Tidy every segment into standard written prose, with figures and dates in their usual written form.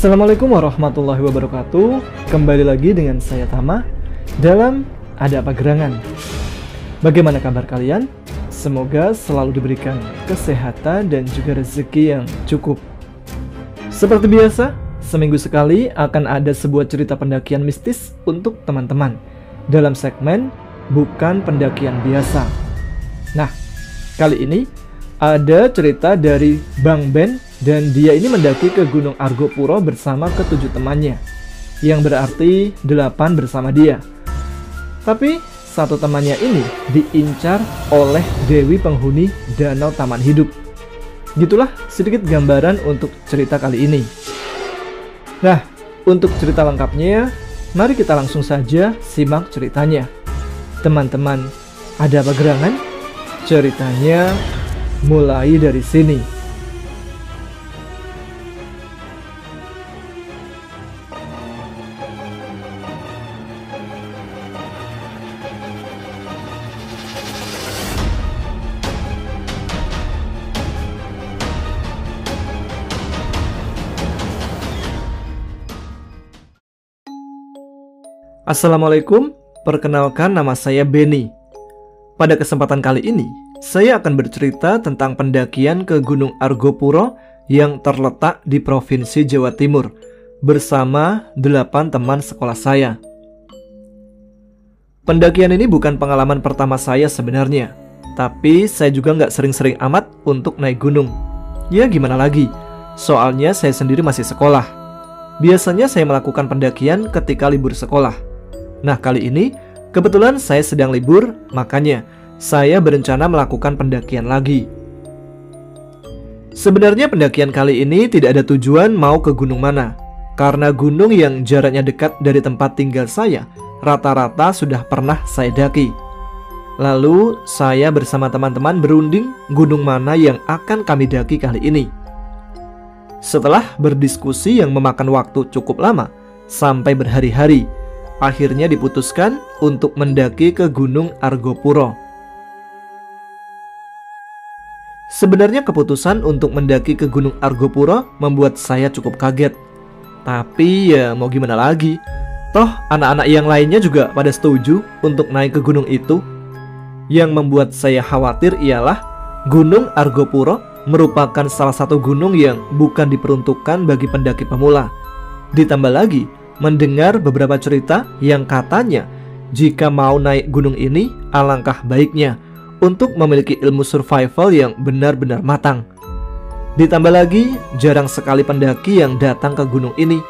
Assalamualaikum warahmatullahi wabarakatuh. Kembali lagi dengan saya Tama dalam Ada Apa Gerangan. Bagaimana kabar kalian? Semoga selalu diberikan kesehatan dan juga rezeki yang cukup. Seperti biasa, seminggu sekali akan ada sebuah cerita pendakian mistis untuk teman-teman dalam segmen Bukan Pendakian Biasa. Nah, kali ini ada cerita dari Bang Ben, dan dia ini mendaki ke Gunung Argopuro bersama ke-7 temannya, yang berarti 8 bersama dia. Tapi satu temannya ini diincar oleh Dewi penghuni Danau Taman Hidup. Gitulah sedikit gambaran untuk cerita kali ini. Nah, untuk cerita lengkapnya, mari kita langsung saja simak ceritanya. Teman-teman, ada apa gerangan? Ceritanya mulai dari sini. Assalamualaikum, perkenalkan nama saya Benny. Pada kesempatan kali ini, saya akan bercerita tentang pendakian ke Gunung Argopuro yang terletak di Provinsi Jawa Timur bersama 8 teman sekolah saya. Pendakian ini bukan pengalaman pertama saya sebenarnya, tapi saya juga nggak sering-sering amat untuk naik gunung. Ya gimana lagi, soalnya saya sendiri masih sekolah. Biasanya saya melakukan pendakian ketika libur sekolah. Nah, kali ini kebetulan saya sedang libur, makanya saya berencana melakukan pendakian lagi. Sebenarnya pendakian kali ini tidak ada tujuan mau ke gunung mana, karena gunung yang jaraknya dekat dari tempat tinggal saya rata-rata sudah pernah saya daki. Lalu saya bersama teman-teman berunding gunung mana yang akan kami daki kali ini. Setelah berdiskusi yang memakan waktu cukup lama, sampai berhari-hari, akhirnya diputuskan untuk mendaki ke Gunung Argopuro. Sebenarnya keputusan untuk mendaki ke Gunung Argopuro membuat saya cukup kaget. Tapi ya mau gimana lagi, toh anak-anak yang lainnya juga pada setuju untuk naik ke gunung itu. Yang membuat saya khawatir ialah Gunung Argopuro merupakan salah satu gunung yang bukan diperuntukkan bagi pendaki pemula. Ditambah lagi mendengar beberapa cerita yang katanya jika mau naik gunung ini alangkah baiknya untuk memiliki ilmu survival yang benar-benar matang. Ditambah lagi jarang sekali pendaki yang datang ke gunung ini.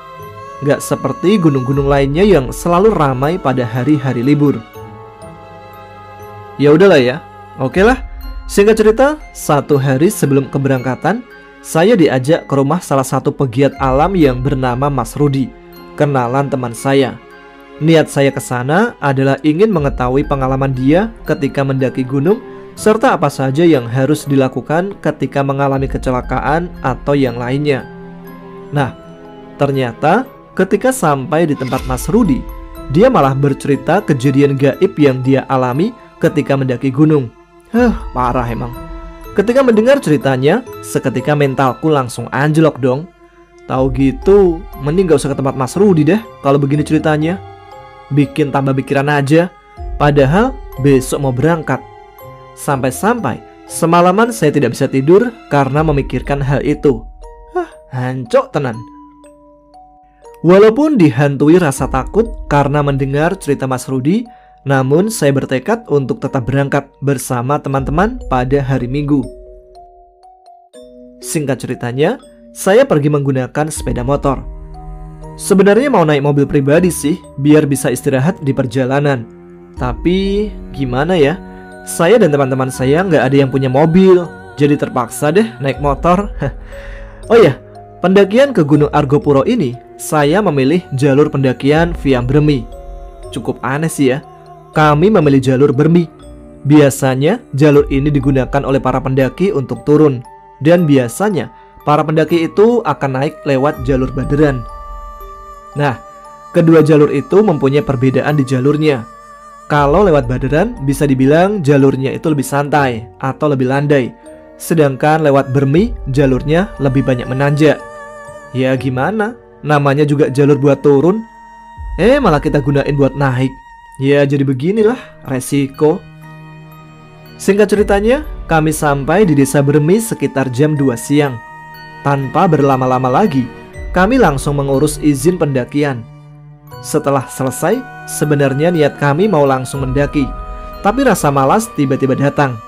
Gak seperti gunung-gunung lainnya yang selalu ramai pada hari-hari libur. Ya udahlah ya, oke lah. Singkat cerita, satu hari sebelum keberangkatan, saya diajak ke rumah salah satu pegiat alam yang bernama Mas Rudi, kenalan teman saya. Niat saya ke sana adalah ingin mengetahui pengalaman dia ketika mendaki gunung, serta apa saja yang harus dilakukan ketika mengalami kecelakaan atau yang lainnya. Nah, ternyata ketika sampai di tempat Mas Rudi, dia malah bercerita kejadian gaib yang dia alami ketika mendaki gunung. Parah emang. Ketika mendengar ceritanya, seketika mentalku langsung anjlok dong. Tahu gitu, mending gak usah ke tempat Mas Rudi deh kalau begini ceritanya. Bikin tambah pikiran aja. Padahal besok mau berangkat. Sampai-sampai semalaman saya tidak bisa tidur karena memikirkan hal itu. Hancok tenan. Walaupun dihantui rasa takut karena mendengar cerita Mas Rudi, namun saya bertekad untuk tetap berangkat bersama teman-teman pada hari Minggu. Singkat ceritanya, saya pergi menggunakan sepeda motor. Sebenarnya mau naik mobil pribadi sih, biar bisa istirahat di perjalanan. Tapi gimana ya, saya dan teman-teman saya nggak ada yang punya mobil, jadi terpaksa deh naik motor. Oh ya, pendakian ke Gunung Argopuro ini, saya memilih jalur pendakian via Bermi. Cukup aneh sih ya, kami memilih jalur Bermi. Biasanya jalur ini digunakan oleh para pendaki untuk turun, dan biasanya para pendaki itu akan naik lewat jalur Baderan. Nah, kedua jalur itu mempunyai perbedaan di jalurnya. Kalau lewat Baderan bisa dibilang jalurnya itu lebih santai atau lebih landai. Sedangkan lewat Bermi jalurnya lebih banyak menanjak. Ya gimana, Namanya juga jalur buat turun, malah kita gunain buat naik. Ya jadi beginilah resiko. Singkat ceritanya, kami sampai di desa Bermi sekitar jam 2 siang. Tanpa berlama-lama lagi, kami langsung mengurus izin pendakian. Setelah selesai, sebenarnya niat kami mau langsung mendaki, tapi rasa malas tiba-tiba datang.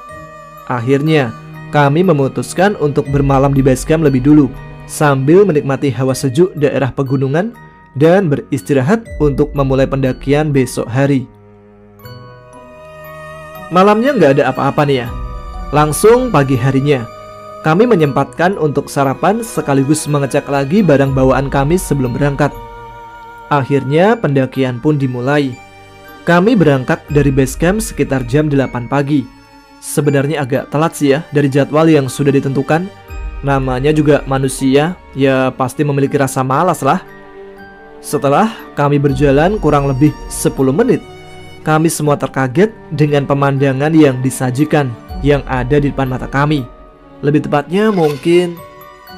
Akhirnya, kami memutuskan untuk bermalam di base camp lebih dulu, sambil menikmati hawa sejuk daerah pegunungan dan beristirahat untuk memulai pendakian besok hari. Malamnya nggak ada apa-apa nih ya. Langsung pagi harinya, kami menyempatkan untuk sarapan sekaligus mengecek lagi barang bawaan kami sebelum berangkat. Akhirnya pendakian pun dimulai. Kami berangkat dari base camp sekitar jam 8 pagi. Sebenarnya agak telat sih ya dari jadwal yang sudah ditentukan. Namanya juga manusia, ya pasti memiliki rasa malas lah. Setelah kami berjalan kurang lebih 10 menit, kami semua terkaget dengan pemandangan yang disajikan yang ada di depan mata kami. Lebih tepatnya mungkin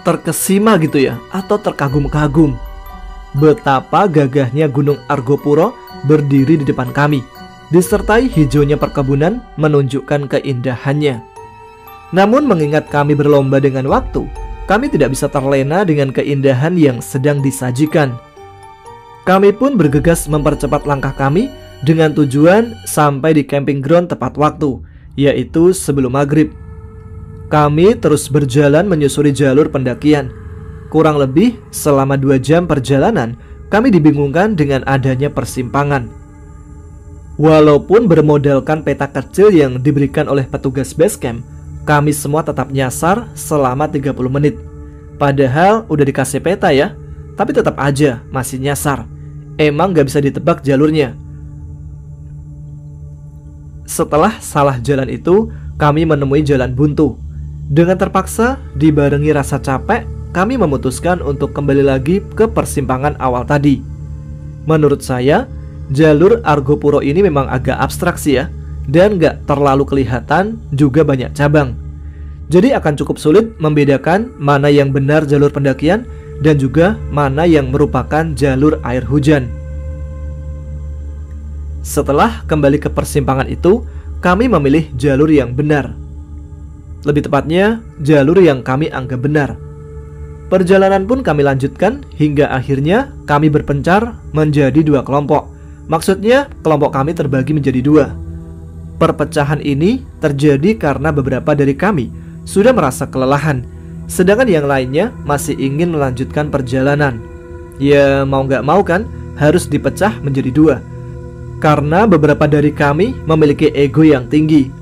terkesima gitu ya, atau terkagum-kagum. Betapa gagahnya Gunung Argopuro berdiri di depan kami, disertai hijaunya perkebunan menunjukkan keindahannya. Namun mengingat kami berlomba dengan waktu, kami tidak bisa terlena dengan keindahan yang sedang disajikan. Kami pun bergegas mempercepat langkah kami dengan tujuan sampai di camping ground tepat waktu, yaitu sebelum maghrib. Kami terus berjalan menyusuri jalur pendakian. Kurang lebih selama 2 jam perjalanan, kami dibingungkan dengan adanya persimpangan. Walaupun bermodalkan peta kecil yang diberikan oleh petugas base camp, kami semua tetap nyasar selama 30 menit. Padahal udah dikasih peta ya, tapi tetap aja masih nyasar. Emang gak bisa ditebak jalurnya. Setelah salah jalan itu, kami menemui jalan buntu. Dengan terpaksa, dibarengi rasa capek, kami memutuskan untuk kembali lagi ke persimpangan awal tadi. Menurut saya, jalur Argopuro ini memang agak abstrak sih ya, dan gak terlalu kelihatan, juga banyak cabang. Jadi akan cukup sulit membedakan mana yang benar jalur pendakian dan juga mana yang merupakan jalur air hujan. Setelah kembali ke persimpangan itu, kami memilih jalur yang benar. Lebih tepatnya, jalur yang kami anggap benar. Perjalanan pun kami lanjutkan hingga akhirnya kami berpencar menjadi 2 kelompok. Maksudnya, kelompok kami terbagi menjadi 2. Perpecahan ini terjadi karena beberapa dari kami sudah merasa kelelahan, sedangkan yang lainnya masih ingin melanjutkan perjalanan. Ya mau gak mau kan harus dipecah menjadi 2, karena beberapa dari kami memiliki ego yang tinggi.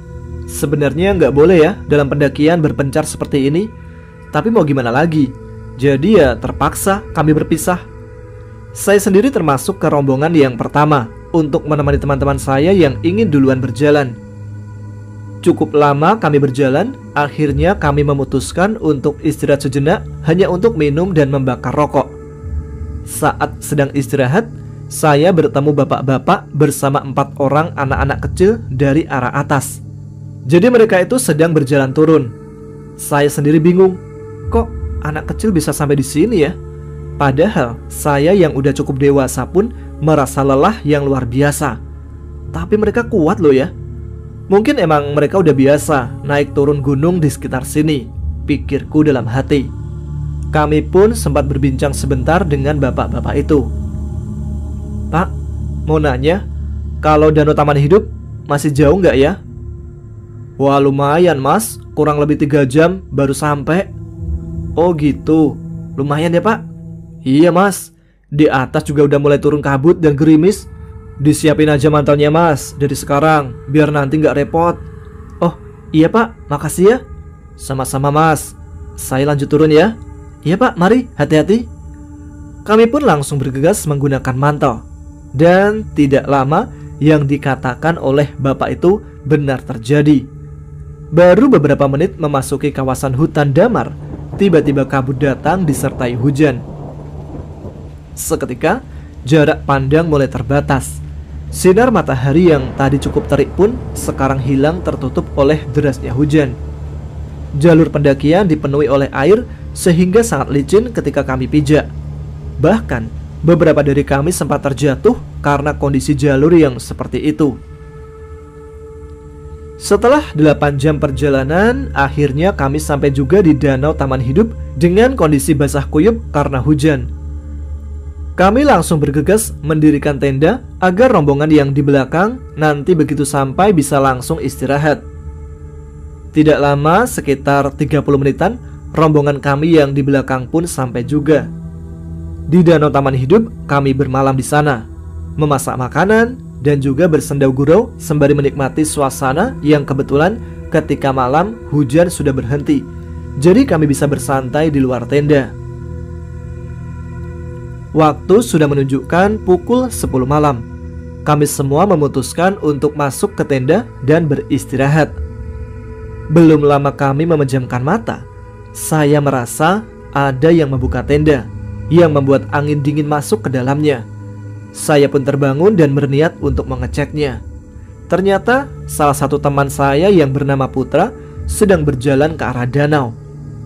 Sebenarnya gak boleh ya dalam pendakian berpencar seperti ini, tapi mau gimana lagi. Jadi ya terpaksa kami berpisah. Saya sendiri termasuk ke rombongan yang pertama untuk menemani teman-teman saya yang ingin duluan berjalan. Cukup lama kami berjalan, akhirnya kami memutuskan untuk istirahat sejenak hanya untuk minum dan membakar rokok. Saat sedang istirahat, saya bertemu bapak-bapak bersama 4 orang anak-anak kecil dari arah atas. Jadi mereka itu sedang berjalan turun. Saya sendiri bingung, kok anak kecil bisa sampai di sini ya? Padahal saya yang udah cukup dewasa pun merasa lelah yang luar biasa. Tapi mereka kuat loh ya. Mungkin emang mereka udah biasa naik turun gunung di sekitar sini, pikirku dalam hati. Kami pun sempat berbincang sebentar dengan bapak-bapak itu. Pak, mau nanya, kalau Danau Taman Hidup masih jauh nggak ya? Wah lumayan mas, kurang lebih 3 jam baru sampai. Oh gitu, lumayan ya pak? Iya mas, di atas juga udah mulai turun kabut dan gerimis. Disiapin aja mantelnya mas dari sekarang, biar nanti nggak repot. Oh iya pak, makasih ya. Sama-sama mas, saya lanjut turun ya. Iya pak, mari, hati-hati. Kami pun langsung bergegas menggunakan mantel. Dan tidak lama yang dikatakan oleh bapak itu benar terjadi. Baru beberapa menit memasuki kawasan hutan damar, tiba-tiba kabut datang disertai hujan. Seketika, jarak pandang mulai terbatas. Sinar matahari yang tadi cukup terik pun sekarang hilang tertutup oleh derasnya hujan. Jalur pendakian dipenuhi oleh air sehingga sangat licin ketika kami pijak. Bahkan, beberapa dari kami sempat terjatuh karena kondisi jalur yang seperti itu. Setelah 8 jam perjalanan, akhirnya kami sampai juga di Danau Taman Hidup dengan kondisi basah kuyup karena hujan. Kami langsung bergegas mendirikan tenda agar rombongan yang di belakang nanti begitu sampai bisa langsung istirahat. Tidak lama, sekitar 30 menitan, rombongan kami yang di belakang pun sampai juga. Di Danau Taman Hidup, kami bermalam di sana, memasak makanan, dan juga bersendau gurau sembari menikmati suasana yang kebetulan ketika malam hujan sudah berhenti. Jadi kami bisa bersantai di luar tenda. Waktu sudah menunjukkan pukul 10 malam. Kami semua memutuskan untuk masuk ke tenda dan beristirahat. Belum lama kami memejamkan mata, saya merasa ada yang membuka tenda, yang membuat angin dingin masuk ke dalamnya. Saya pun terbangun dan berniat untuk mengeceknya. Ternyata salah satu teman saya yang bernama Putra sedang berjalan ke arah danau.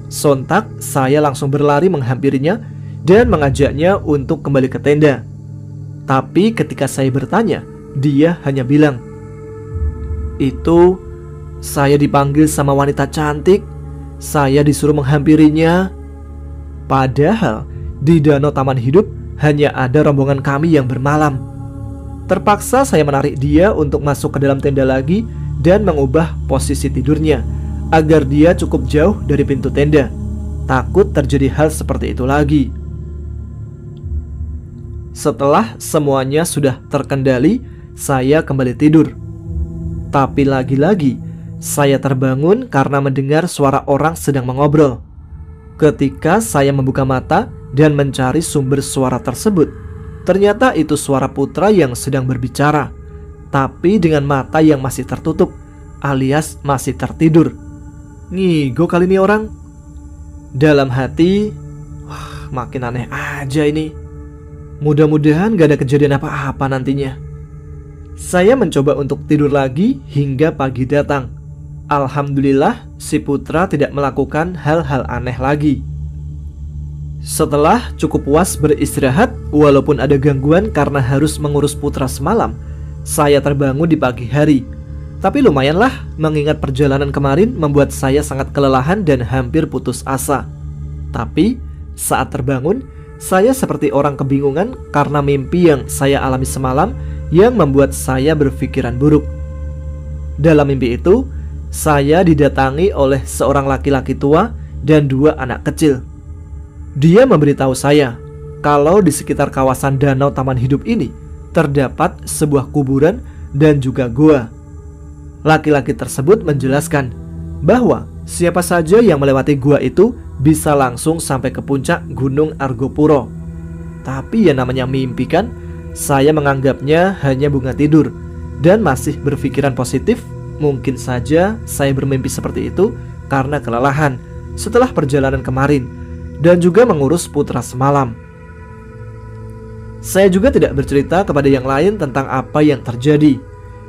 Sontak saya langsung berlari menghampirinya dan mengajaknya untuk kembali ke tenda. Tapi ketika saya bertanya, dia hanya bilang, "Itu saya dipanggil sama wanita cantik. Saya disuruh menghampirinya." Padahal di Danau Taman Hidup hanya ada rombongan kami yang bermalam. Terpaksa saya menarik dia untuk masuk ke dalam tenda lagi dan mengubah posisi tidurnya agar dia cukup jauh dari pintu tenda. Takut terjadi hal seperti itu lagi. Setelah semuanya sudah terkendali, saya kembali tidur. Tapi lagi-lagi saya terbangun karena mendengar suara orang sedang mengobrol. Ketika saya membuka mata dan mencari sumber suara tersebut, ternyata itu suara Putra yang sedang berbicara, tapi dengan mata yang masih tertutup, alias masih tertidur. Ngigo kali ini orang. Dalam hati, wah, makin aneh aja ini. Mudah-mudahan gak ada kejadian apa-apa nantinya. Saya mencoba untuk tidur lagi hingga pagi datang. Alhamdulillah si Putra tidak melakukan hal-hal aneh lagi. Setelah cukup puas beristirahat, walaupun ada gangguan karena harus mengurus Putra semalam, saya terbangun di pagi hari. Tapi lumayanlah, mengingat perjalanan kemarin membuat saya sangat kelelahan dan hampir putus asa. Tapi saat terbangun, saya seperti orang kebingungan karena mimpi yang saya alami semalam yang membuat saya berpikiran buruk. Dalam mimpi itu, saya didatangi oleh seorang laki-laki tua dan 2 anak kecil. Dia memberitahu saya kalau di sekitar kawasan Danau Taman Hidup ini terdapat sebuah kuburan dan juga gua. Laki-laki tersebut menjelaskan bahwa siapa saja yang melewati gua itu bisa langsung sampai ke puncak Gunung Argopuro. Tapi ya namanya mimpi kan, saya menganggapnya hanya bunga tidur dan masih berpikiran positif. Mungkin saja saya bermimpi seperti itu karena kelelahan setelah perjalanan kemarin dan juga mengurus Putra semalam. Saya juga tidak bercerita kepada yang lain tentang apa yang terjadi.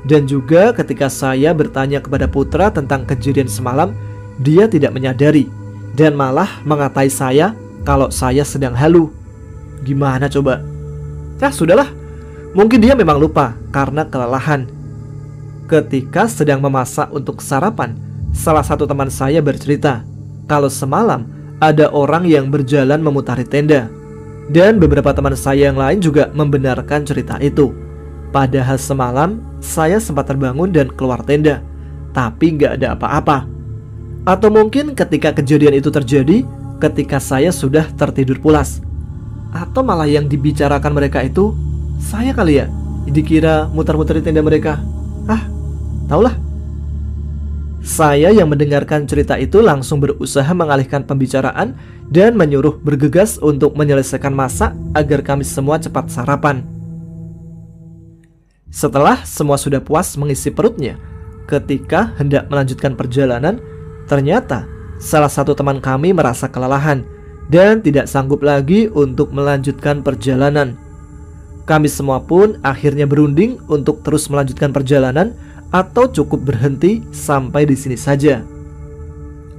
Dan juga ketika saya bertanya kepada Putra tentang kejadian semalam, dia tidak menyadari dan malah mengatai saya kalau saya sedang halu. Gimana coba? Ya sudahlah, mungkin dia memang lupa karena kelelahan. Ketika sedang memasak untuk sarapan, salah satu teman saya bercerita kalau semalam ada orang yang berjalan memutari tenda. Dan beberapa teman saya yang lain juga membenarkan cerita itu. Padahal semalam saya sempat terbangun dan keluar tenda, tapi gak ada apa-apa. Atau mungkin ketika kejadian itu terjadi ketika saya sudah tertidur pulas. Atau malah yang dibicarakan mereka itu saya kali ya, dikira muter-muter di tenda mereka. Taulah. Saya yang mendengarkan cerita itu langsung berusaha mengalihkan pembicaraan dan menyuruh bergegas untuk menyelesaikan masak agar kami semua cepat sarapan. Setelah semua sudah puas mengisi perutnya, ketika hendak melanjutkan perjalanan, ternyata salah satu teman kami merasa kelelahan dan tidak sanggup lagi untuk melanjutkan perjalanan. Kami semua pun akhirnya berunding untuk terus melanjutkan perjalanan atau cukup berhenti sampai di sini saja.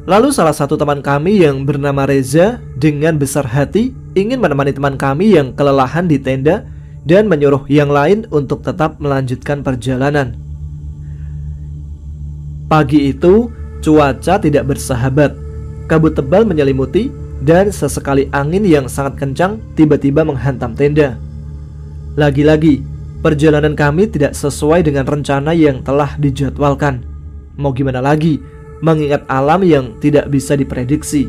Lalu salah satu teman kami yang bernama Reza dengan besar hati ingin menemani teman kami yang kelelahan di tenda dan menyuruh yang lain untuk tetap melanjutkan perjalanan. Pagi itu, cuaca tidak bersahabat. Kabut tebal menyelimuti dan sesekali angin yang sangat kencang tiba-tiba menghantam tenda. Lagi-lagi, perjalanan kami tidak sesuai dengan rencana yang telah dijadwalkan. Mau gimana lagi, mengingat alam yang tidak bisa diprediksi.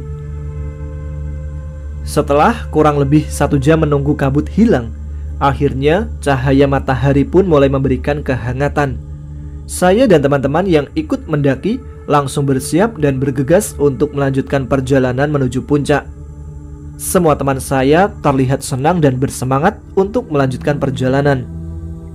Setelah kurang lebih 1 jam menunggu kabut hilang, akhirnya cahaya matahari pun mulai memberikan kehangatan. Saya dan teman-teman yang ikut mendaki langsung bersiap dan bergegas untuk melanjutkan perjalanan menuju puncak. Semua teman saya terlihat senang dan bersemangat untuk melanjutkan perjalanan.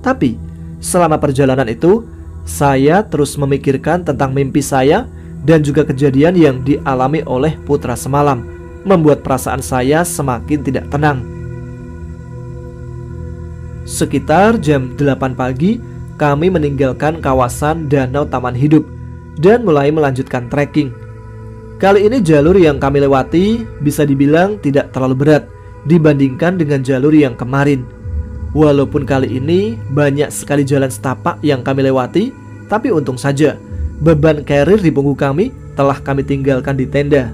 Tapi selama perjalanan itu, saya terus memikirkan tentang mimpi saya dan juga kejadian yang dialami oleh putra semalam, membuat perasaan saya semakin tidak tenang. Sekitar jam 8 pagi, kami meninggalkan kawasan Danau Taman Hidup dan mulai melanjutkan trekking. Kali ini jalur yang kami lewati bisa dibilang tidak terlalu berat dibandingkan dengan jalur yang kemarin. Walaupun kali ini banyak sekali jalan setapak yang kami lewati, tapi untung saja beban carrier di punggung kami telah kami tinggalkan di tenda.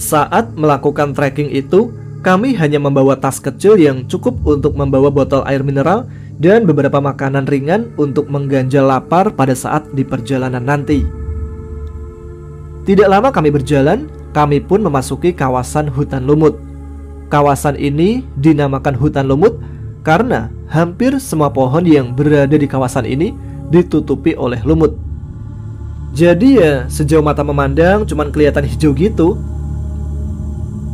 Saat melakukan trekking itu, kami hanya membawa tas kecil yang cukup untuk membawa botol air mineral dan beberapa makanan ringan untuk mengganjal lapar pada saat di perjalanan nanti. Tidak lama kami berjalan, kami pun memasuki kawasan hutan lumut. Kawasan ini dinamakan hutan lumut karena hampir semua pohon yang berada di kawasan ini ditutupi oleh lumut. Jadi ya sejauh mata memandang cuman kelihatan hijau gitu.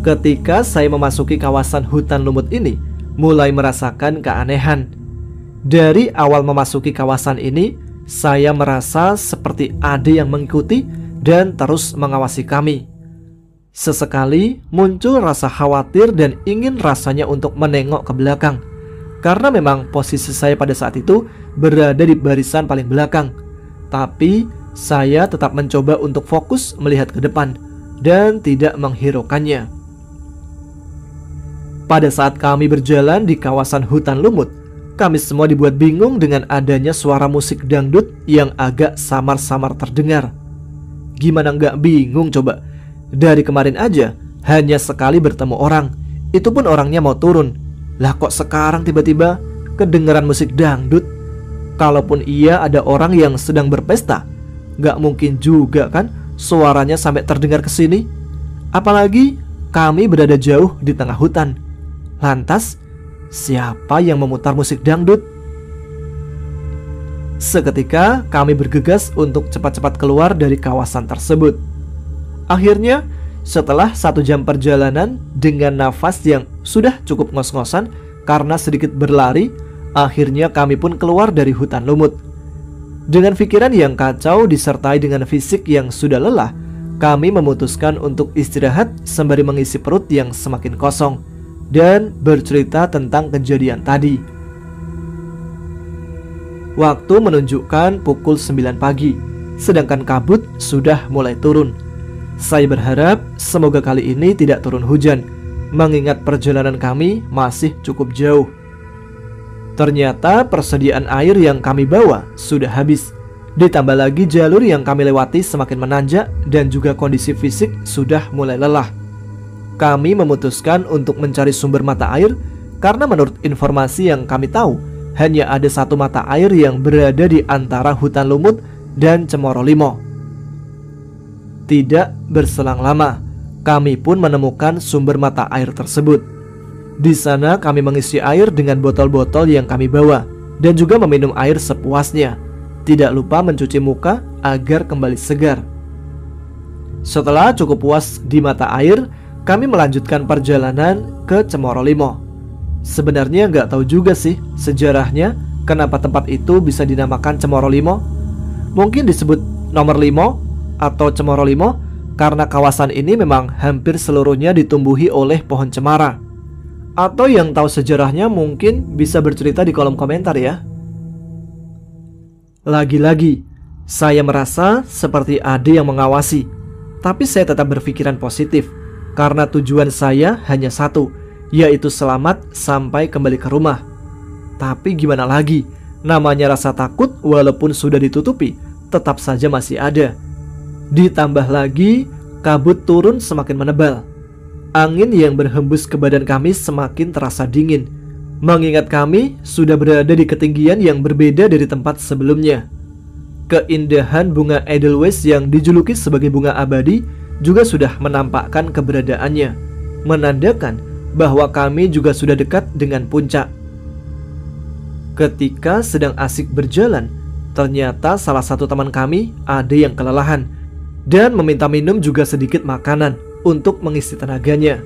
Ketika saya memasuki kawasan hutan lumut ini, mulai merasakan keanehan. Dari awal memasuki kawasan ini, saya merasa seperti ada yang mengikuti dan terus mengawasi kami. Sesekali muncul rasa khawatir dan ingin rasanya untuk menengok ke belakang, karena memang posisi saya pada saat itu berada di barisan paling belakang. Tapi saya tetap mencoba untuk fokus melihat ke depan dan tidak menghiraukannya. Pada saat kami berjalan di kawasan hutan lumut, kami semua dibuat bingung dengan adanya suara musik dangdut yang agak samar-samar terdengar. Gimana nggak bingung coba? Dari kemarin aja hanya sekali bertemu orang, itu pun orangnya mau turun. Lah kok sekarang tiba-tiba kedengaran musik dangdut? Kalaupun iya ada orang yang sedang berpesta, nggak mungkin juga kan suaranya sampai terdengar ke sini. Apalagi kami berada jauh di tengah hutan. Lantas siapa yang memutar musik dangdut? Seketika kami bergegas untuk cepat-cepat keluar dari kawasan tersebut. Akhirnya setelah 1 jam perjalanan dengan nafas yang sudah cukup ngos-ngosan karena sedikit berlari, akhirnya kami pun keluar dari hutan lumut. Dengan pikiran yang kacau disertai dengan fisik yang sudah lelah, kami memutuskan untuk istirahat sembari mengisi perut yang semakin kosong dan bercerita tentang kejadian tadi. Waktu menunjukkan pukul 9 pagi, sedangkan kabut sudah mulai turun. Saya berharap semoga kali ini tidak turun hujan, mengingat perjalanan kami masih cukup jauh. Ternyata persediaan air yang kami bawa sudah habis. Ditambah lagi jalur yang kami lewati semakin menanjak dan juga kondisi fisik sudah mulai lelah. Kami memutuskan untuk mencari sumber mata air karena menurut informasi yang kami tahu, hanya ada satu mata air yang berada di antara hutan lumut dan Cemoro Limo. Tidak berselang lama, kami pun menemukan sumber mata air tersebut. Di sana kami mengisi air dengan botol-botol yang kami bawa dan juga meminum air sepuasnya. Tidak lupa mencuci muka agar kembali segar. Setelah cukup puas di mata air, kami melanjutkan perjalanan ke Cemoro Limo. Sebenarnya nggak tahu juga sih sejarahnya kenapa tempat itu bisa dinamakan Cemoro Limo. Mungkin disebut nomor 5 atau Cemoro Limo karena kawasan ini memang hampir seluruhnya ditumbuhi oleh pohon cemara. Atau yang tahu sejarahnya mungkin bisa bercerita di kolom komentar ya. Lagi-lagi, saya merasa seperti ada yang mengawasi, tapi saya tetap berpikiran positif. karena tujuan saya hanya satu, yaitu selamat sampai kembali ke rumah. Tapi gimana lagi, namanya rasa takut walaupun sudah ditutupi, tetap saja masih ada. Ditambah lagi, kabut turun semakin menebal. Angin yang berhembus ke badan kami semakin terasa dingin, mengingat kami sudah berada di ketinggian yang berbeda dari tempat sebelumnya. Keindahan bunga Edelweiss yang dijuluki sebagai bunga abadi juga sudah menampakkan keberadaannya, menandakan bahwa kami juga sudah dekat dengan puncak. Ketika sedang asik berjalan, ternyata salah satu teman kami ada yang kelelahan dan meminta minum juga sedikit makanan untuk mengisi tenaganya.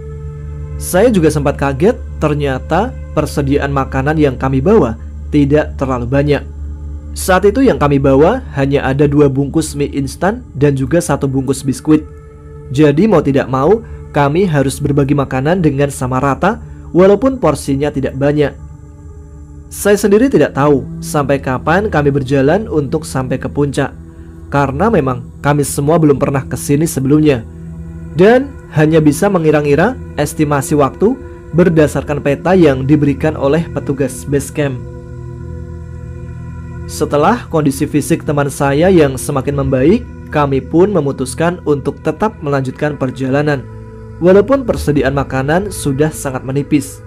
Saya juga sempat kaget, ternyata persediaan makanan yang kami bawa tidak terlalu banyak. Saat itu yang kami bawa hanya ada 2 bungkus mie instan dan juga 1 bungkus biskuit. Jadi mau tidak mau, kami harus berbagi makanan dengan sama rata walaupun porsinya tidak banyak. Saya sendiri tidak tahu sampai kapan kami berjalan untuk sampai ke puncak, karena memang kami semua belum pernah kesini sebelumnya, dan hanya bisa mengira-ngira estimasi waktu berdasarkan peta yang diberikan oleh petugas base camp. Setelah kondisi fisik teman saya yang semakin membaik, kami pun memutuskan untuk tetap melanjutkan perjalanan, walaupun persediaan makanan sudah sangat menipis.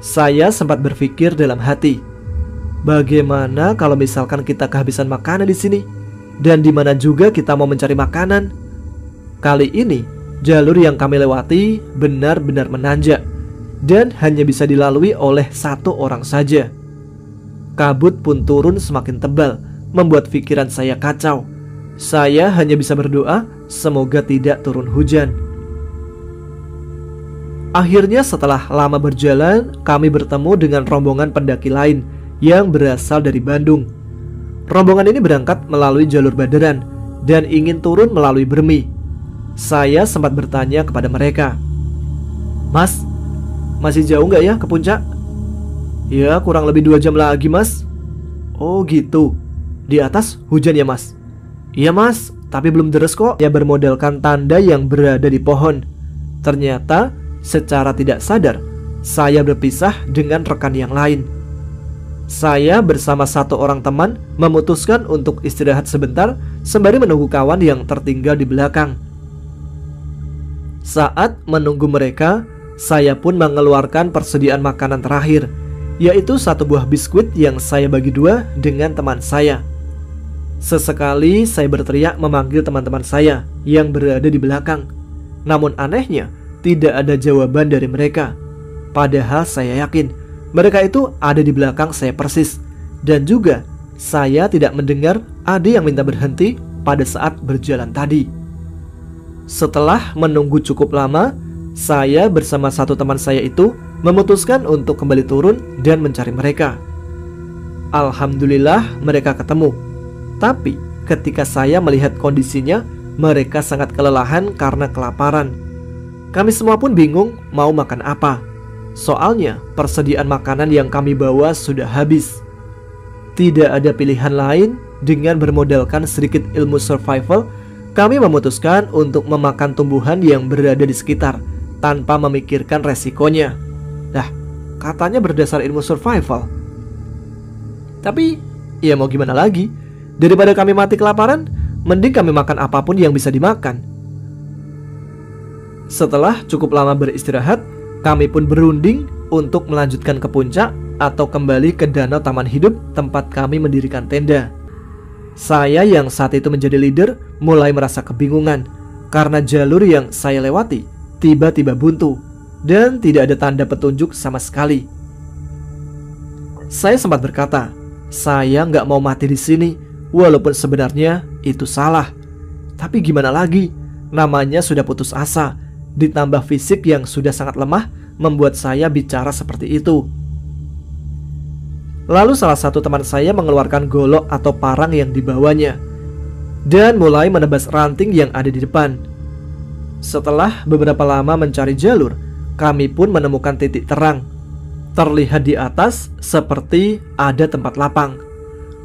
Saya sempat berpikir dalam hati, bagaimana kalau misalkan kita kehabisan makanan di sini, dan di mana juga kita mau mencari makanan? Kali ini jalur yang kami lewati benar-benar menanjak dan hanya bisa dilalui oleh 1 orang saja. Kabut pun turun semakin tebal, membuat pikiran saya kacau. Saya hanya bisa berdoa semoga tidak turun hujan. Akhirnya setelah lama berjalan, kami bertemu dengan rombongan pendaki lain yang berasal dari Bandung. Rombongan ini berangkat melalui jalur Baderan dan ingin turun melalui Bermi. Saya sempat bertanya kepada mereka, "Mas, masih jauh nggak ya ke puncak?" "Ya, kurang lebih 2 jam lagi, Mas." "Oh gitu, di atas hujan ya, Mas?" "Iya, Mas, tapi belum deres kok." Dia bermodalkan tanda yang berada di pohon. Ternyata secara tidak sadar, saya berpisah dengan rekan yang lain. Saya bersama 1 orang teman memutuskan untuk istirahat sebentar sembari menunggu kawan yang tertinggal di belakang. Saat menunggu mereka, saya pun mengeluarkan persediaan makanan terakhir, yaitu 1 buah biskuit yang saya bagi 2 dengan teman saya. Sesekali saya berteriak memanggil teman-teman saya yang berada di belakang, namun anehnya tidak ada jawaban dari mereka. Padahal saya yakin mereka itu ada di belakang saya persis. Dan juga saya tidak mendengar ada yang minta berhenti pada saat berjalan tadi. Setelah menunggu cukup lama, saya bersama 1 teman saya itu memutuskan untuk kembali turun dan mencari mereka. Alhamdulillah mereka ketemu. Tapi ketika saya melihat kondisinya, mereka sangat kelelahan karena kelaparan. Kami semua pun bingung mau makan apa. Soalnya persediaan makanan yang kami bawa sudah habis. Tidak ada pilihan lain, dengan bermodalkan sedikit ilmu survival, kami memutuskan untuk memakan tumbuhan yang berada di sekitar tanpa memikirkan resikonya. Nah, katanya berdasar ilmu survival. Tapi ya mau gimana lagi, daripada kami mati kelaparan, mending kami makan apapun yang bisa dimakan. Setelah cukup lama beristirahat, kami pun berunding untuk melanjutkan ke puncak atau kembali ke danau taman hidup tempat kami mendirikan tenda. Saya yang saat itu menjadi leader mulai merasa kebingungan karena jalur yang saya lewati tiba-tiba buntu dan tidak ada tanda petunjuk sama sekali. Saya sempat berkata, saya nggak mau mati di sini, walaupun sebenarnya itu salah. Tapi gimana lagi, namanya sudah putus asa. Ditambah fisik yang sudah sangat lemah membuat saya bicara seperti itu. Lalu salah satu teman saya mengeluarkan golok atau parang yang dibawanya dan mulai menebas ranting yang ada di depan. Setelah beberapa lama mencari jalur, kami pun menemukan titik terang. Terlihat di atas seperti ada tempat lapang.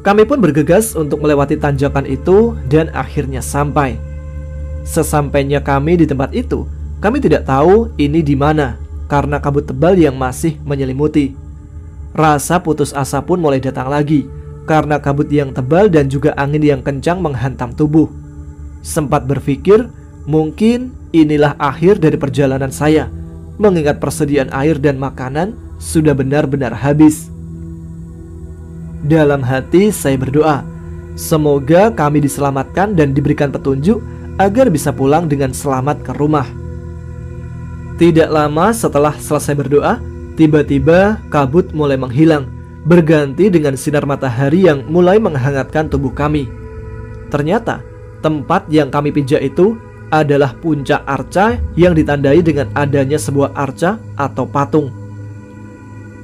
Kami pun bergegas untuk melewati tanjakan itu dan akhirnya sampai. Sesampainya kami di tempat itu, Kami tidak tahu ini di mana karena kabut tebal yang masih menyelimuti. Rasa putus asa pun mulai datang lagi karena kabut yang tebal dan juga angin yang kencang menghantam tubuh. Sempat berpikir mungkin inilah akhir dari perjalanan saya, mengingat persediaan air dan makanan sudah benar-benar habis. Dalam hati saya berdoa, semoga kami diselamatkan dan diberikan petunjuk agar bisa pulang dengan selamat ke rumah. Tidak lama setelah selesai berdoa, tiba-tiba kabut mulai menghilang, berganti dengan sinar matahari yang mulai menghangatkan tubuh kami. Ternyata tempat yang kami pijak itu adalah puncak arca yang ditandai dengan adanya sebuah arca atau patung.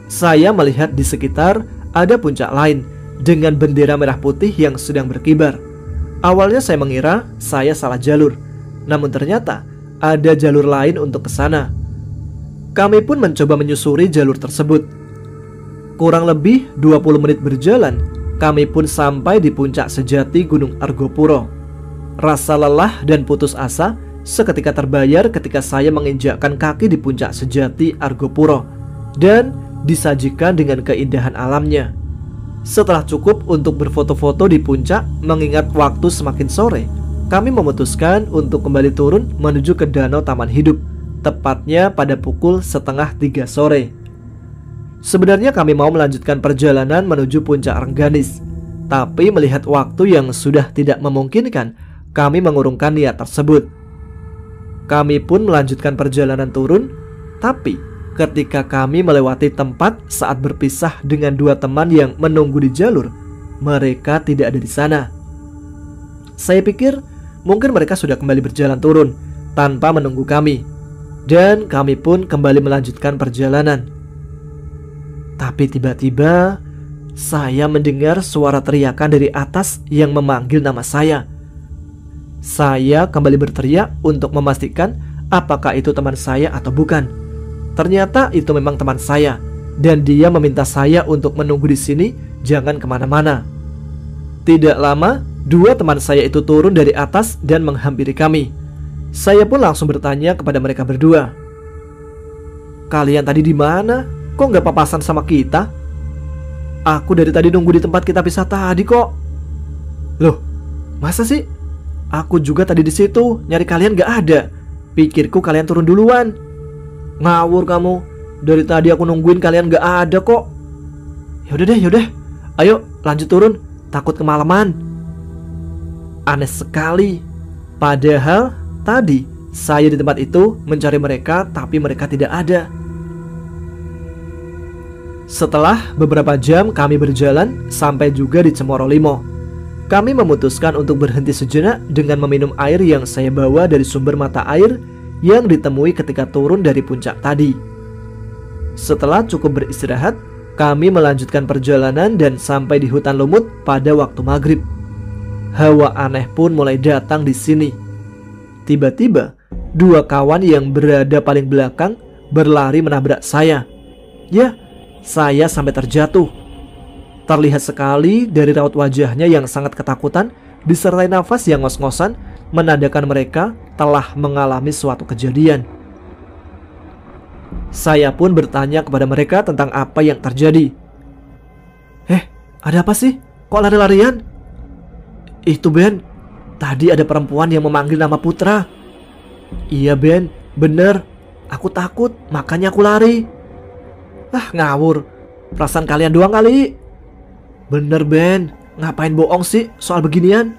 Saya melihat di sekitar ada puncak lain dengan bendera merah putih yang sedang berkibar. Awalnya saya mengira saya salah jalur, namun ternyata ada jalur lain untuk ke sana. Kami pun mencoba menyusuri jalur tersebut. Kurang lebih 20 menit berjalan, kami pun sampai di puncak sejati Gunung Argopuro. Rasa lelah dan putus asa seketika terbayar ketika saya menginjakkan kaki di puncak sejati Argopuro dan disajikan dengan keindahan alamnya. Setelah cukup untuk berfoto-foto di puncak, mengingat waktu semakin sore, kami memutuskan untuk kembali turun menuju ke Danau Taman Hidup, tepatnya pada pukul 2:30 sore. Sebenarnya kami mau melanjutkan perjalanan menuju puncak Rengganis, tapi melihat waktu yang sudah tidak memungkinkan, kami mengurungkan niat tersebut. Kami pun melanjutkan perjalanan turun, tapi ketika kami melewati tempat saat berpisah dengan dua teman yang menunggu di jalur, mereka tidak ada di sana. Saya pikir mungkin mereka sudah kembali berjalan turun tanpa menunggu kami, dan kami pun kembali melanjutkan perjalanan. Tapi tiba-tiba saya mendengar suara teriakan dari atas yang memanggil nama saya. Saya kembali berteriak untuk memastikan apakah itu teman saya atau bukan. Ternyata itu memang teman saya, dan dia meminta saya untuk menunggu di sini, jangan kemana-mana. Tidak lama, dua teman saya itu turun dari atas dan menghampiri kami. Saya pun langsung bertanya kepada mereka berdua, "Kalian tadi di mana? Kok nggak papasan sama kita? Aku dari tadi nunggu di tempat kita pisah tadi kok." "Loh, masa sih? Aku juga tadi di situ nyari kalian nggak ada. Pikirku kalian turun duluan." "Ngawur kamu, dari tadi aku nungguin kalian gak ada kok." Yaudah, ayo lanjut turun, takut kemalaman." Aneh sekali, padahal tadi saya di tempat itu mencari mereka, tapi mereka tidak ada. Setelah beberapa jam kami berjalan sampai juga di Cemoro Limo, kami memutuskan untuk berhenti sejenak dengan meminum air yang saya bawa dari sumber mata air yang ditemui ketika turun dari puncak tadi. Setelah cukup beristirahat, kami melanjutkan perjalanan dan sampai di hutan lumut pada waktu maghrib. Hawa aneh pun mulai datang di sini. Tiba-tiba, dua kawan yang berada paling belakang berlari menabrak saya. Ya, saya sampai terjatuh. Terlihat sekali dari raut wajahnya yang sangat ketakutan disertai nafas yang ngos-ngosan, menandakan mereka telah mengalami suatu kejadian. Saya pun bertanya kepada mereka tentang apa yang terjadi. Ada apa sih? Kok lari-larian?" "Itu Ben, tadi ada perempuan yang memanggil nama Putra." "Iya Ben, bener. Aku takut, makanya aku lari." "Ah, ngawur. Perasaan kalian doang kali." "Bener Ben, ngapain bohong sih soal beginian?"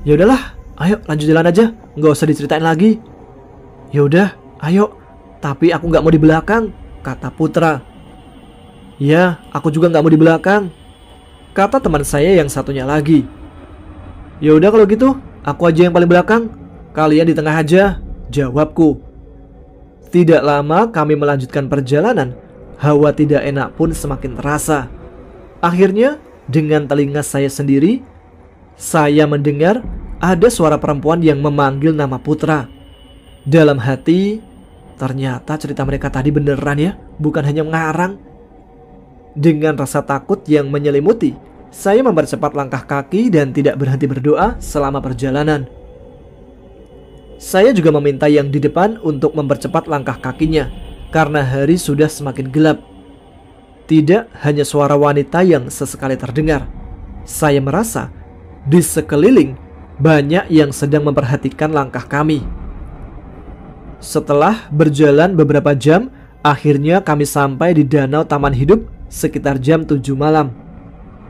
"Ya udahlah, ayo lanjut jalan aja, nggak usah diceritain lagi." "Yaudah, ayo, tapi aku nggak mau di belakang," kata Putra. "Ya, aku juga nggak mau di belakang," kata teman saya yang satunya lagi. "Ya udah kalau gitu, aku aja yang paling belakang, kalian di tengah aja," jawabku. Tidak lama kami melanjutkan perjalanan, hawa tidak enak pun semakin terasa. Akhirnya, dengan telinga saya sendiri, saya mendengar ada suara perempuan yang memanggil nama Putra. Dalam hati, ternyata cerita mereka tadi beneran ya, bukan hanya ngarang. Dengan rasa takut yang menyelimuti, saya mempercepat langkah kaki dan tidak berhenti berdoa selama perjalanan. Saya juga meminta yang di depan untuk mempercepat langkah kakinya karena hari sudah semakin gelap. Tidak hanya suara wanita yang sesekali terdengar. Saya merasa di sekeliling banyak yang sedang memperhatikan langkah kami. Setelah berjalan beberapa jam, akhirnya kami sampai di danau Taman Hidup sekitar jam 7 malam.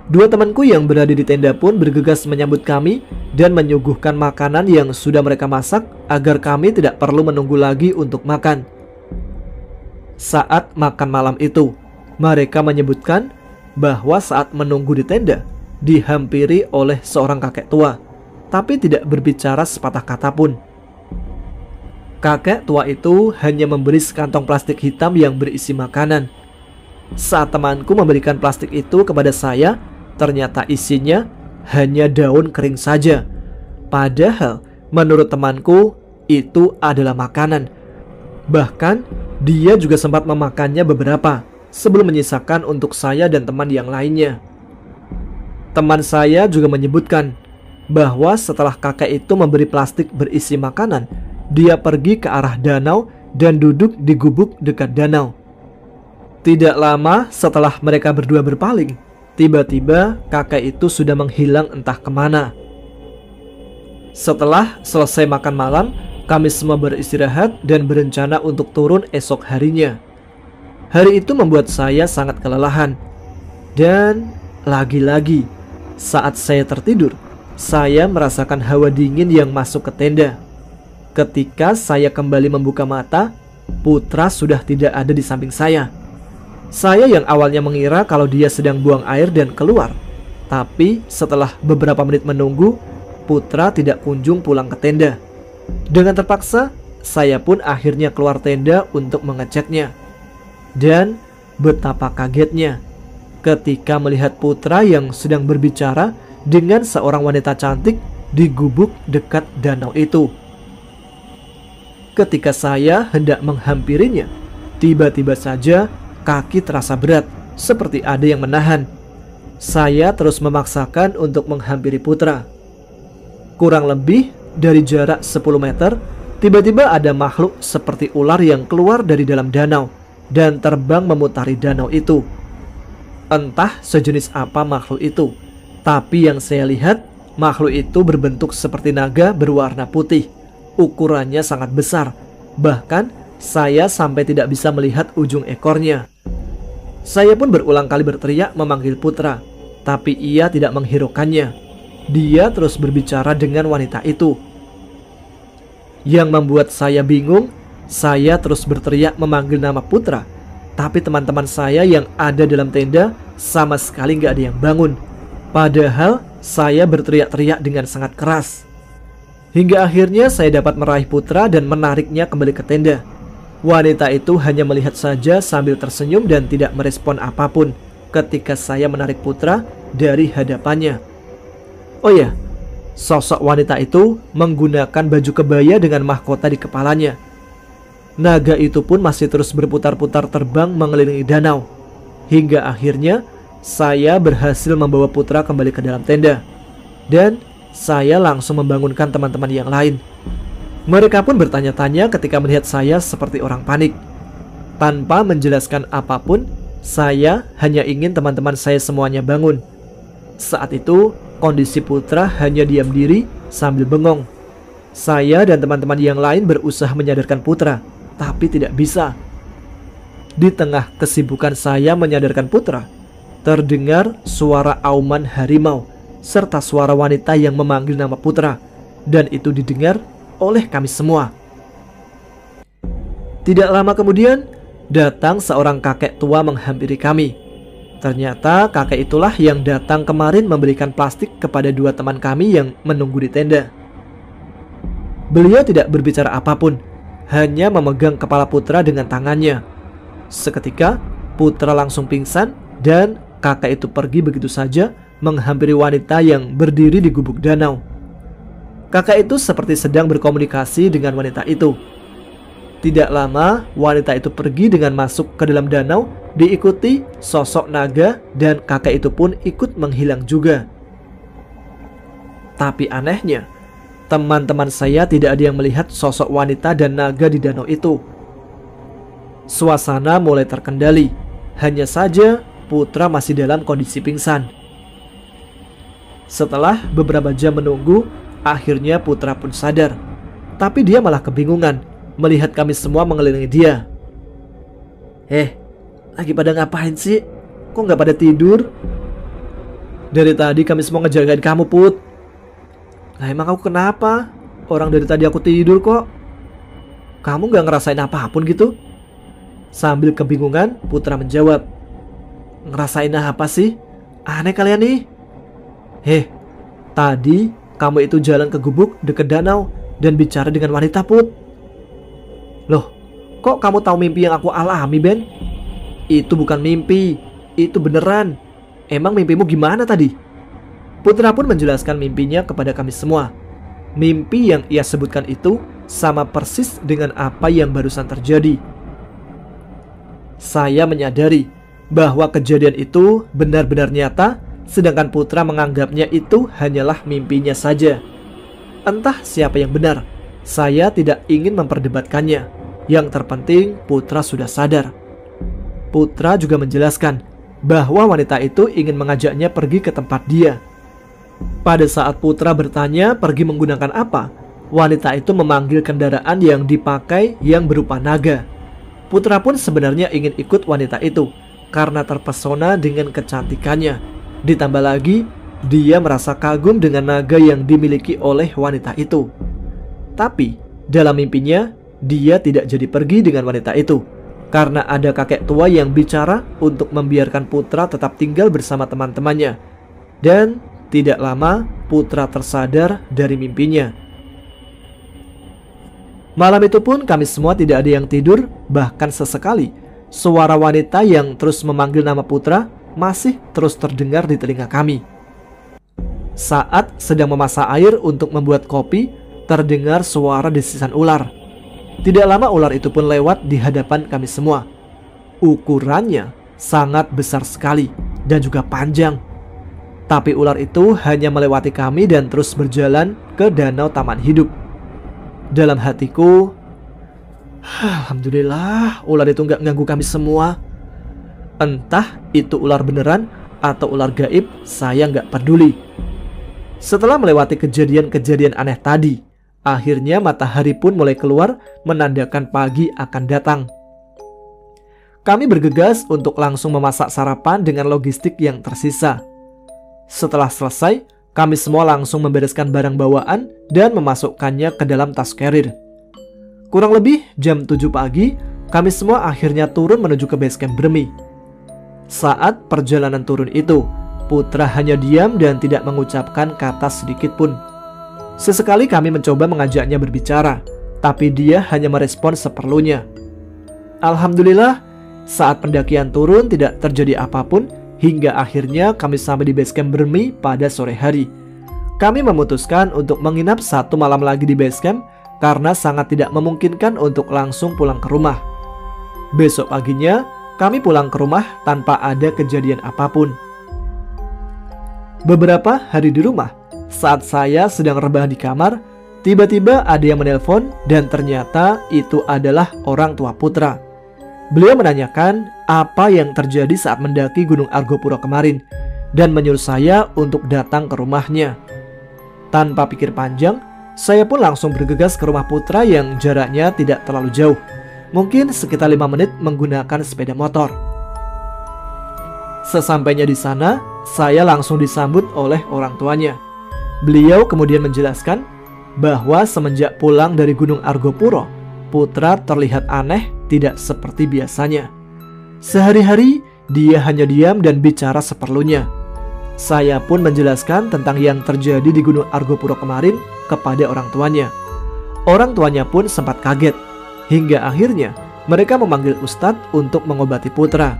Dua temanku yang berada di tenda pun bergegas menyambut kami dan menyuguhkan makanan yang sudah mereka masak agar kami tidak perlu menunggu lagi untuk makan. Saat makan malam itu, mereka menyebutkan bahwa saat menunggu di tenda dihampiri oleh seorang kakek tua, tapi tidak berbicara sepatah kata pun. Kakek tua itu hanya memberi sekantong plastik hitam yang berisi makanan. Saat temanku memberikan plastik itu kepada saya, ternyata isinya hanya daun kering saja. Padahal menurut temanku itu adalah makanan. Bahkan dia juga sempat memakannya beberapa sebelum menyisakan untuk saya dan teman yang lainnya. Teman saya juga menyebutkan bahwa setelah kakek itu memberi plastik berisi makanan, dia pergi ke arah danau dan duduk di gubuk dekat danau. Tidak lama setelah mereka berdua berpaling, tiba-tiba kakek itu sudah menghilang entah kemana. Setelah selesai makan malam, kami semua beristirahat dan berencana untuk turun esok harinya. Hari itu membuat saya sangat kelelahan. Dan lagi-lagi, saat saya tertidur, saya merasakan hawa dingin yang masuk ke tenda. Ketika saya kembali membuka mata, Putra sudah tidak ada di samping saya. Saya yang awalnya mengira kalau dia sedang buang air dan keluar. Tapi setelah beberapa menit menunggu, Putra tidak kunjung pulang ke tenda. Dengan terpaksa, saya pun akhirnya keluar tenda untuk mengeceknya. Dan betapa kagetnya ketika melihat Putra yang sedang berbicara dengan seorang wanita cantik di gubuk dekat danau itu. Ketika saya hendak menghampirinya, tiba-tiba saja kaki terasa berat, seperti ada yang menahan. Saya terus memaksakan untuk menghampiri Putra. Kurang lebih dari jarak 10 meter, tiba-tiba ada makhluk seperti ular yang keluar dari dalam danau dan terbang memutari danau itu. Entah sejenis apa makhluk itu, tapi yang saya lihat, makhluk itu berbentuk seperti naga berwarna putih. Ukurannya sangat besar, bahkan saya sampai tidak bisa melihat ujung ekornya. Saya pun berulang kali berteriak memanggil Putra, tapi ia tidak menghiraukannya. Dia terus berbicara dengan wanita itu. Yang membuat saya bingung, saya terus berteriak memanggil nama Putra, tapi teman-teman saya yang ada dalam tenda sama sekali gak ada yang bangun. Padahal saya berteriak-teriak dengan sangat keras. Hingga akhirnya saya dapat meraih Putra dan menariknya kembali ke tenda. Wanita itu hanya melihat saja sambil tersenyum dan tidak merespon apapun ketika saya menarik Putra dari hadapannya. Oh ya, sosok wanita itu menggunakan baju kebaya dengan mahkota di kepalanya. Naga itu pun masih terus berputar-putar terbang mengelilingi danau. Hingga akhirnya saya berhasil membawa Putra kembali ke dalam tenda. Dan saya langsung membangunkan teman-teman yang lain. Mereka pun bertanya-tanya ketika melihat saya seperti orang panik. Tanpa menjelaskan apapun, saya hanya ingin teman-teman saya semuanya bangun. Saat itu, kondisi Putra hanya diam diri sambil bengong. Saya dan teman-teman yang lain berusaha menyadarkan Putra, tapi tidak bisa. Di tengah kesibukan saya menyadarkan Putra, terdengar suara auman harimau serta suara wanita yang memanggil nama Putra, dan itu didengar oleh kami semua. Tidak lama kemudian, datang seorang kakek tua menghampiri kami. Ternyata kakek itulah yang datang kemarin memberikan plastik kepada dua teman kami yang menunggu di tenda. Beliau tidak berbicara apapun, hanya memegang kepala Putra dengan tangannya. Seketika, Putra langsung pingsan dan kakek itu pergi begitu saja menghampiri wanita yang berdiri di gubuk danau. Kakak itu seperti sedang berkomunikasi dengan wanita itu. Tidak lama, wanita itu pergi dengan masuk ke dalam danau, diikuti sosok naga, dan kakak itu pun ikut menghilang juga. Tapi anehnya, teman-teman saya tidak ada yang melihat sosok wanita dan naga di danau itu. Suasana mulai terkendali, hanya saja Putra masih dalam kondisi pingsan. Setelah beberapa jam menunggu, akhirnya Putra pun sadar. Tapi dia malah kebingungan melihat kami semua mengelilingi dia. Lagi pada ngapain sih? Kok nggak pada tidur? Dari tadi kami semua ngejagain kamu, Put. Lah emang aku kenapa? Orang dari tadi aku tidur kok. Kamu nggak ngerasain apapun gitu? Sambil kebingungan, Putra menjawab. Ngerasain apa sih? Aneh kalian nih. Tadi kamu itu jalan ke gubuk deket danau dan bicara dengan wanita, Put. Loh, kok kamu tahu mimpi yang aku alami, Ben? Itu bukan mimpi, itu beneran. Emang mimpimu gimana tadi? Putra pun menjelaskan mimpinya kepada kami semua. Mimpi yang ia sebutkan itu sama persis dengan apa yang barusan terjadi. Saya menyadari bahwa kejadian itu benar-benar nyata, sedangkan Putra menganggapnya itu hanyalah mimpinya saja. Entah siapa yang benar, saya tidak ingin memperdebatkannya. Yang terpenting Putra sudah sadar. Putra juga menjelaskan bahwa wanita itu ingin mengajaknya pergi ke tempat dia. Pada saat Putra bertanya pergi menggunakan apa, wanita itu memanggil kendaraan yang dipakai yang berupa naga. Putra pun sebenarnya ingin ikut wanita itu karena terpesona dengan kecantikannya. Ditambah lagi, dia merasa kagum dengan naga yang dimiliki oleh wanita itu. Tapi, dalam mimpinya, dia tidak jadi pergi dengan wanita itu karena ada kakek tua yang bicara untuk membiarkan Putra tetap tinggal bersama teman-temannya. Dan tidak lama, Putra tersadar dari mimpinya. Malam itu pun kami semua tidak ada yang tidur, bahkan sesekali suara wanita yang terus memanggil nama Putra masih terus terdengar di telinga kami. Saat sedang memasak air untuk membuat kopi, terdengar suara desisan ular. Tidak lama ular itu pun lewat di hadapan kami semua. Ukurannya sangat besar sekali dan juga panjang. Tapi ular itu hanya melewati kami dan terus berjalan ke danau taman hidup. Dalam hatiku, alhamdulillah ular itu nggak ganggu kami semua. Entah itu ular beneran atau ular gaib, saya nggak peduli. Setelah melewati kejadian-kejadian aneh tadi, akhirnya matahari pun mulai keluar menandakan pagi akan datang. Kami bergegas untuk langsung memasak sarapan dengan logistik yang tersisa. Setelah selesai, kami semua langsung membereskan barang bawaan dan memasukkannya ke dalam tas carrier. Kurang lebih jam 7 pagi, kami semua akhirnya turun menuju ke base camp Bremi. Saat perjalanan turun itu, Putra hanya diam dan tidak mengucapkan kata sedikit pun. Sesekali kami mencoba mengajaknya berbicara, tapi dia hanya merespon seperlunya. Alhamdulillah, saat pendakian turun tidak terjadi apapun, hingga akhirnya kami sampai di base camp Bremi pada sore hari. Kami memutuskan untuk menginap 1 malam lagi di base camp karena sangat tidak memungkinkan untuk langsung pulang ke rumah. Besok paginya, kami pulang ke rumah tanpa ada kejadian apapun. Beberapa hari di rumah, saat saya sedang rebahan di kamar, tiba-tiba ada yang menelpon dan ternyata itu adalah orang tua Putra. Beliau menanyakan apa yang terjadi saat mendaki Gunung Argopuro kemarin dan menyuruh saya untuk datang ke rumahnya. Tanpa pikir panjang, saya pun langsung bergegas ke rumah Putra yang jaraknya tidak terlalu jauh. Mungkin sekitar 5 menit menggunakan sepeda motor. Sesampainya di sana, saya langsung disambut oleh orang tuanya. Beliau kemudian menjelaskan bahwa semenjak pulang dari Gunung Argopuro, Putra terlihat aneh, tidak seperti biasanya. Sehari-hari dia hanya diam dan bicara seperlunya. Saya pun menjelaskan tentang yang terjadi di Gunung Argopuro kemarin kepada orang tuanya. Orang tuanya pun sempat kaget. Hingga akhirnya mereka memanggil Ustadz untuk mengobati Putra.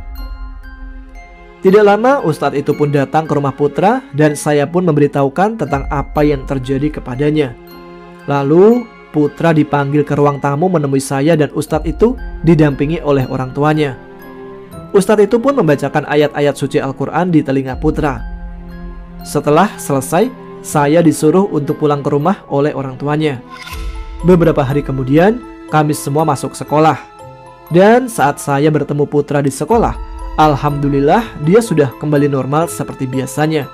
Tidak lama Ustadz itu pun datang ke rumah Putra dan saya pun memberitahukan tentang apa yang terjadi kepadanya. Lalu Putra dipanggil ke ruang tamu menemui saya dan Ustadz itu didampingi oleh orang tuanya. Ustadz itu pun membacakan ayat-ayat suci Al-Quran di telinga Putra. Setelah selesai, saya disuruh untuk pulang ke rumah oleh orang tuanya. Beberapa hari kemudian, kami semua masuk sekolah. Dan saat saya bertemu Putra di sekolah, alhamdulillah dia sudah kembali normal seperti biasanya.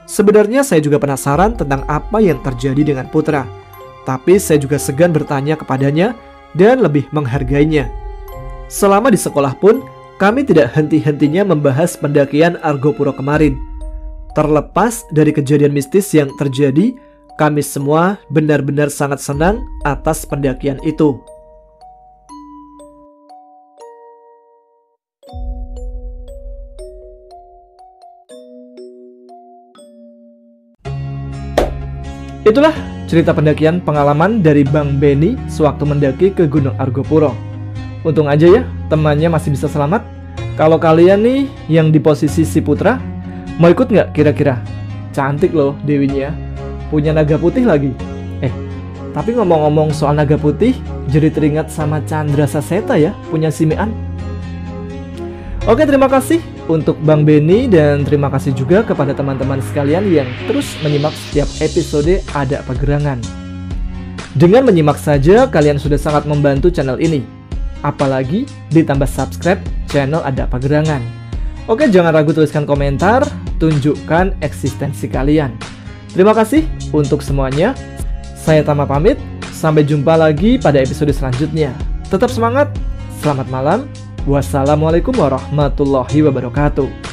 Sebenarnya saya juga penasaran tentang apa yang terjadi dengan Putra. Tapi saya juga segan bertanya kepadanya dan lebih menghargainya. Selama di sekolah pun, kami tidak henti-hentinya membahas pendakian Argopuro kemarin. Terlepas dari kejadian mistis yang terjadi, kami semua benar-benar sangat senang atas pendakian itu. Itulah cerita pendakian pengalaman dari Bang Benny sewaktu mendaki ke Gunung Argopuro. Untung aja ya, temannya masih bisa selamat. Kalau kalian nih yang di posisi si Putra, mau ikut nggak kira-kira? Cantik loh dewinya, punya naga putih lagi. Tapi ngomong-ngomong soal naga putih, jadi teringat sama Chandra Saseta ya, punya si Mean. Oke, terima kasih untuk Bang Benny dan terima kasih juga kepada teman-teman sekalian yang terus menyimak setiap episode Ada Apa Gerangan. Dengan menyimak saja kalian sudah sangat membantu channel ini. Apalagi ditambah subscribe channel Ada Apa Gerangan. Oke, jangan ragu tuliskan komentar, tunjukkan eksistensi kalian. Terima kasih untuk semuanya. Saya Tama pamit, sampai jumpa lagi pada episode selanjutnya. Tetap semangat, selamat malam. Wassalamualaikum warahmatullahi wabarakatuh.